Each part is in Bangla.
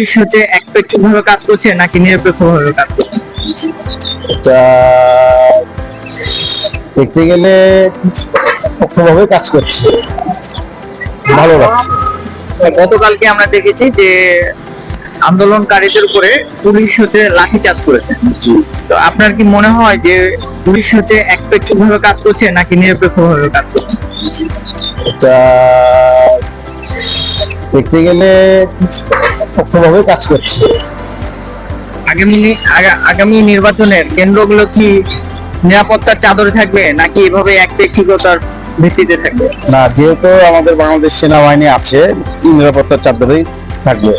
পুলিশ হচ্ছে একপেক্ষভাবে কাজ করছে নাকি নিরপেক্ষভাবে কাজ করছে? এটা দেখতে গেলে পক্ষভাবে কাজ করছে, ভালো লাগছে। গতকালকে আমরা দেখেছি যে আন্দোলনকারীদের উপরে পুলিশ হচ্ছে লাঠিচার্জ করেছে। তো আপনার কি মনে হয় যে পুলিশ হচ্ছে একপেক্ষভাবে কাজ করছে নাকি নিরপেক্ষভাবে কাজ করছে? এটা দেখতে গেলে পক্ষভাবে কাজ করছে। আগামী নির্বাচনের কেন্দ্রগুলো কি নিরাপত্তার চাদরে থাকবে নাকি এভাবে একপেক্ষিকতার ভিত্তিতে থাকবে? না, যেহেতু আমাদের বাংলাদেশ সেনাবাহিনী আছে, নিরাপত্তার চাদরেই থাকবে।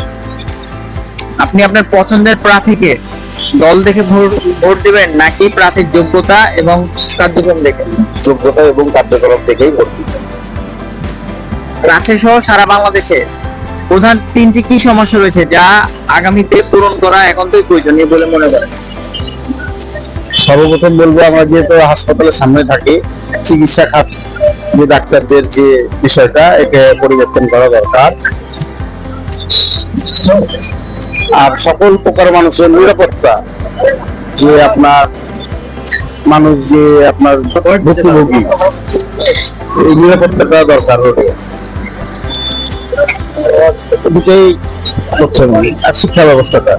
আপনি আপনার পছন্দের প্রার্থীকে দল দেখে ভোট দিবেন নাকি প্রার্থীর যোগ্যতা এবং কার্যক্রম দেখে? যোগ্যতা এবং কার্যকলাপ থেকেই ভোট দিবে। রাজশাহী সহ সারা বাংলাদেশে প্রধান তিনটি কি সমস্যা রয়েছে যা আগামীতে পূরণ করা একান্তই প্রয়োজনীয় বলে মনে করেন? সর্বপ্রথম বলবো, আমরা যেহেতু হাসপাতালের সামনে থাকি, চিকিৎসা খাত যে ডাক্তারদের যে বিষয়টা, এটা পরিবর্তন করা দরকার। আর সকল প্রকার মানুষের নিরাপত্তা, যে আপনার মানুষ যে আপনার ভুক্তভোগী, এই নিরাপত্তাটা দরকার হবে। দুটোই হচ্ছে আর শিক্ষা ব্যবস্থাটা